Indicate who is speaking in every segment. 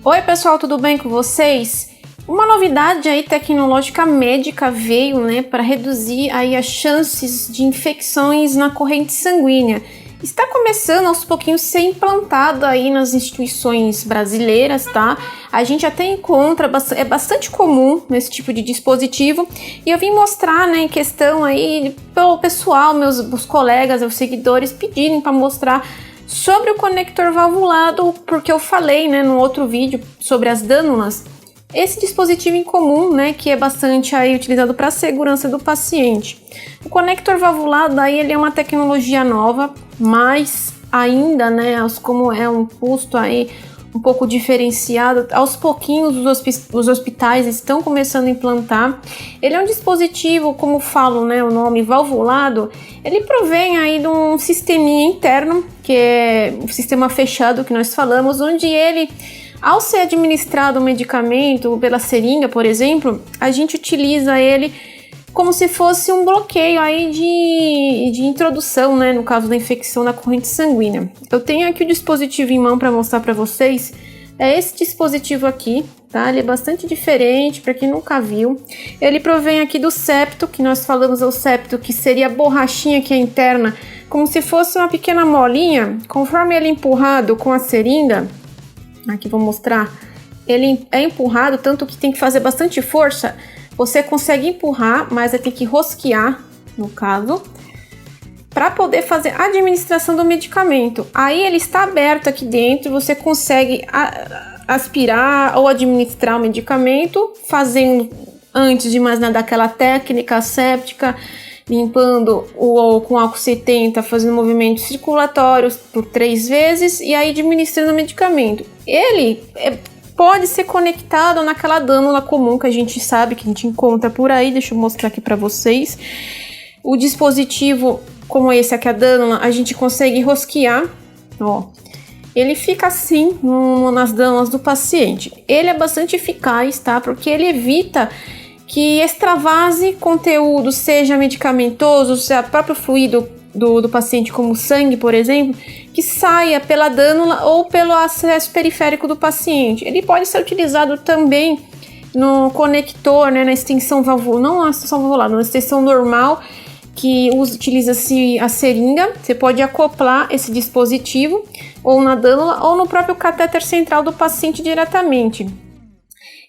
Speaker 1: Oi pessoal, tudo bem com vocês? Uma novidade aí tecnológica médica veio, para reduzir aí as chances de infecções na corrente sanguínea. Está começando aos pouquinhos a ser implantado aí nas instituições brasileiras, tá? A gente até encontra, é bastante comum nesse tipo de dispositivo, e eu vim mostrar, em questão aí, pelo pessoal, meus colegas, os seguidores pedirem para mostrar sobre o conector valvulado, porque eu falei, no outro vídeo sobre as dânulas. Esse dispositivo em comum, que é bastante aí utilizado para a segurança do paciente. O conector valvulado aí, ele é uma tecnologia nova, mas ainda, como é um custo aí um pouco diferenciado, aos pouquinhos os hospitais estão começando a implantar. Ele é um dispositivo, como falo, o nome valvulado, ele provém aí de um sisteminha interno, que é um sistema fechado que nós falamos, onde ele, ao ser administrado o medicamento pela seringa, por exemplo, a gente utiliza ele como se fosse um bloqueio aí de introdução, no caso da infecção na corrente sanguínea. Eu tenho aqui o dispositivo em mão para mostrar para vocês. É esse dispositivo aqui, tá? Ele é bastante diferente, para quem nunca viu. Ele provém aqui do septo, que nós falamos, o septo, que seria a borrachinha que é interna, como se fosse uma pequena molinha. Conforme ele é empurrado com a seringa, aqui vou mostrar, ele é empurrado, tanto que tem que fazer bastante força. Você consegue empurrar, mas tem que rosquear, no caso, para poder fazer a administração do medicamento. Aí ele está aberto aqui dentro, você consegue aspirar ou administrar o medicamento, fazendo, antes de mais nada, aquela técnica asséptica, limpando com álcool 70, fazendo movimentos circulatórios por 3 vezes e aí administrando o medicamento. Ele pode ser conectado naquela dânula comum que a gente sabe, que a gente encontra por aí. Deixa eu mostrar aqui para vocês. O dispositivo, como esse aqui, a dânula, a gente consegue rosquear, ó. Ele fica assim nas dânulas do paciente. Ele é bastante eficaz, tá? Porque ele evita que extravase conteúdo, seja medicamentoso, seja próprio fluido do paciente, como sangue, por exemplo, que saia pela dânula ou pelo acesso periférico do paciente. Ele pode ser utilizado também no conector, na extensão valvular, não na extensão valvular, na extensão normal, que utiliza-se a seringa. Você pode acoplar esse dispositivo ou na dânula ou no próprio catéter central do paciente diretamente.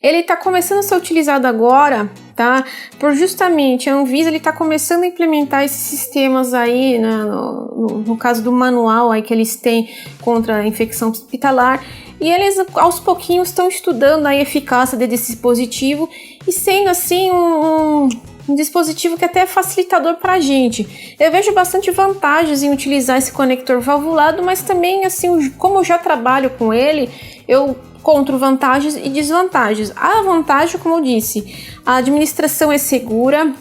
Speaker 1: Ele está começando a ser utilizado agora, tá? Por justamente a Anvisa, ele está começando a implementar esses sistemas aí, no caso do manual aí que eles têm contra a infecção hospitalar, e eles aos pouquinhos estão estudando a eficácia desse dispositivo e sendo assim um dispositivo que até é facilitador para a gente. Eu vejo bastante vantagens em utilizar esse conector valvulado, mas também, assim, como eu já trabalho com ele, eu encontro vantagens e desvantagens. A vantagem, como eu disse, a administração é segura,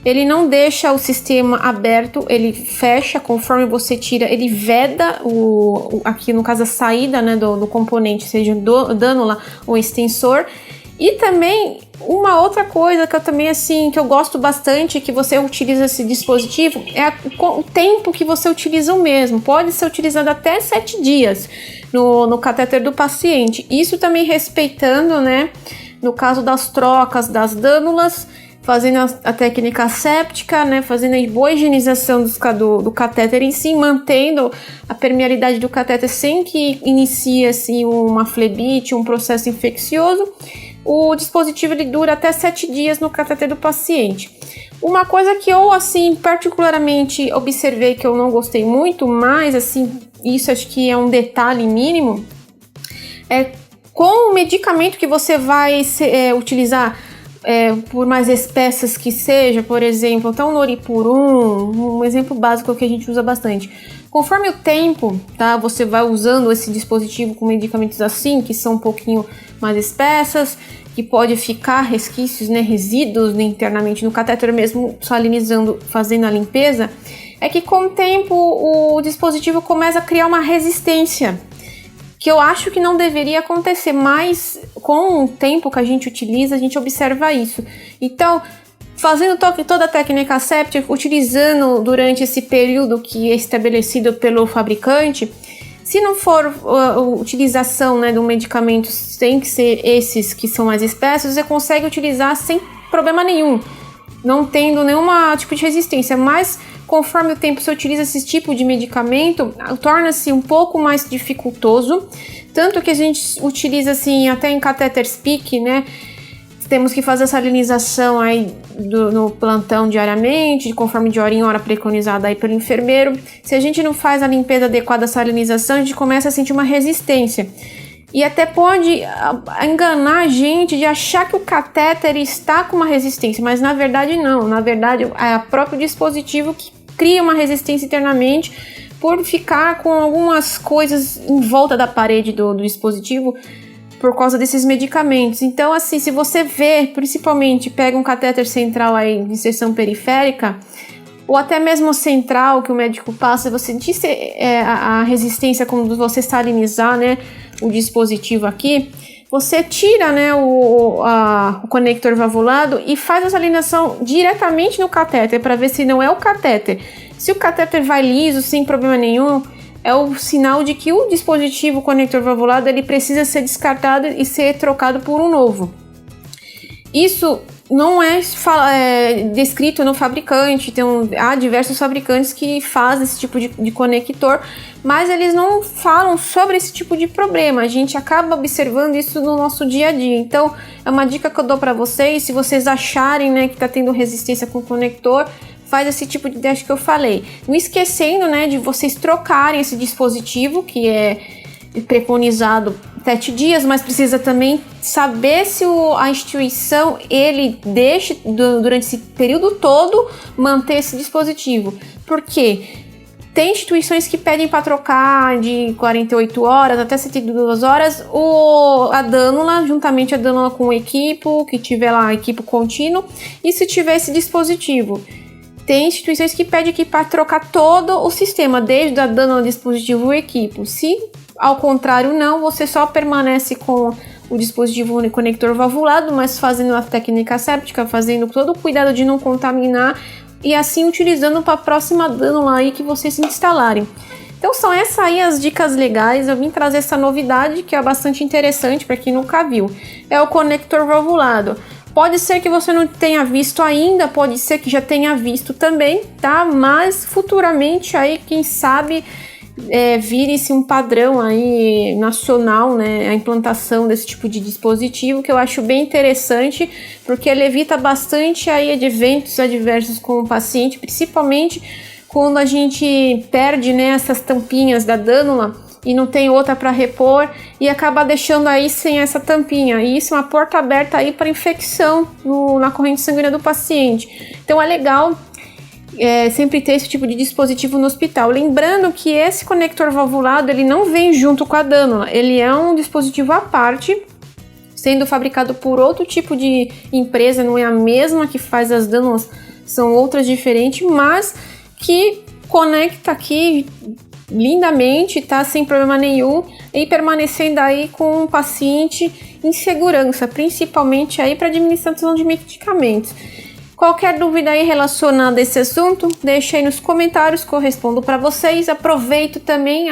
Speaker 1: ele não deixa o sistema aberto, ele fecha conforme você tira, ele veda aqui no caso a saída, do componente, seja dânula ou extensor. E também uma outra coisa que eu também, assim, que eu gosto bastante, que você utiliza esse dispositivo, é o tempo que você utiliza o mesmo. Pode ser utilizado até 7 dias no catéter do paciente. Isso também respeitando, no caso das trocas das dânulas, fazendo a técnica asséptica, fazendo a boa higienização do catéter em si, mantendo a permeabilidade do catéter sem que inicie assim, uma flebite, um processo infeccioso. O dispositivo ele dura até 7 dias no catéter do paciente. Uma coisa que eu, assim, particularmente observei que eu não gostei muito, mas, assim, isso acho que é um detalhe mínimo, é com o medicamento que você vai utilizar, por mais espessas que seja, por exemplo, então Noripurum, um exemplo básico que a gente usa bastante. Conforme o tempo, tá, você vai usando esse dispositivo com medicamentos assim, que são um pouquinho mais espessas, que pode ficar resquícios, resíduos internamente no catéter mesmo, salinizando, fazendo a limpeza, é que com o tempo o dispositivo começa a criar uma resistência, que eu acho que não deveria acontecer, mas com o tempo que a gente utiliza, a gente observa isso. Então, fazendo toda a técnica asséptica, utilizando durante esse período que é estabelecido pelo fabricante, Se não for a utilização, né, do medicamento, tem que ser esses que são mais espessos, você consegue utilizar sem problema nenhum, não tendo nenhum tipo de resistência, mas conforme o tempo você utiliza esse tipo de medicamento, torna-se um pouco mais dificultoso, tanto que a gente utiliza assim até em catéteres PICC, né? Temos que fazer a salinização aí no plantão diariamente, conforme de hora em hora preconizada aí pelo enfermeiro. Se a gente não faz a limpeza adequada da salinização, a gente começa a sentir uma resistência. E até pode enganar a gente de achar que o catéter está com uma resistência, mas na verdade não. Na verdade é o próprio dispositivo que cria uma resistência internamente por ficar com algumas coisas em volta da parede do dispositivo, por causa desses medicamentos. Então, assim, se você vê, principalmente, pega um catéter central aí de inserção periférica, ou até mesmo central que o médico passa, você disse a resistência quando você salinizar, né, o dispositivo aqui, você tira, né, o conector valvulado e faz a salinização diretamente no catéter para ver se não é o catéter. Se o catéter vai liso, sem problema nenhum, é o sinal de que o dispositivo conector valvulado ele precisa ser descartado e ser trocado por um novo. Isso não é descrito no fabricante, há diversos fabricantes que fazem esse tipo de conector, mas eles não falam sobre esse tipo de problema. A gente acaba observando isso no nosso dia a dia. Então, é uma dica que eu dou para vocês, se vocês acharem, né, que está tendo resistência com o conector, faz esse tipo de teste que eu falei. Não esquecendo, né, de vocês trocarem esse dispositivo, que é preconizado 7 dias, mas precisa também saber se a instituição ele deixa durante esse período todo manter esse dispositivo. Por quê? Tem instituições que pedem para trocar de 48 horas até 72 horas a dânula, juntamente a dânula com o equipo, que tiver lá equipo contínuo, e se tiver esse dispositivo. Tem instituições que pedem aqui para trocar todo o sistema, desde a dânula, dispositivo e equipo. Se ao contrário não, você só permanece com o dispositivo conector valvulado, mas fazendo a técnica séptica, fazendo todo o cuidado de não contaminar e assim utilizando para a próxima dânula aí que vocês instalarem. Então são essas aí as dicas legais. Eu vim trazer essa novidade que é bastante interessante para quem nunca viu. É o conector valvulado. Pode ser que você não tenha visto ainda, pode ser que já tenha visto também, tá? Mas futuramente aí, quem sabe, vire-se um padrão aí nacional, né? A implantação desse tipo de dispositivo, que eu acho bem interessante, porque ele evita bastante aí de eventos adversos com o paciente, principalmente quando a gente perde, né, essas tampinhas da dânula e não tem outra para repor e acaba deixando aí sem essa tampinha. E isso é uma porta aberta aí para infecção na corrente sanguínea do paciente. Então é legal sempre ter esse tipo de dispositivo no hospital. Lembrando que esse conector valvulado ele não vem junto com a dânula, ele é um dispositivo à parte, sendo fabricado por outro tipo de empresa, não é a mesma que faz as dânulas, são outras diferentes, mas que conecta aqui lindamente, tá sem problema nenhum e permanecendo aí com o paciente em segurança, principalmente aí para administração de medicamentos. Qualquer dúvida aí relacionada a esse assunto, deixa aí nos comentários que eu respondo para vocês. Aproveito também,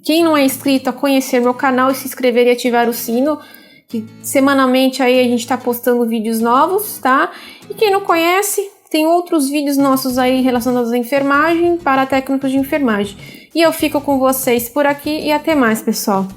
Speaker 1: quem não é inscrito, a conhecer meu canal e se inscrever e ativar o sino, que semanalmente aí a gente está postando vídeos novos, tá? E quem não conhece, tem outros vídeos nossos aí relacionados à enfermagem para técnicos de enfermagem. E eu fico com vocês por aqui e até mais, pessoal.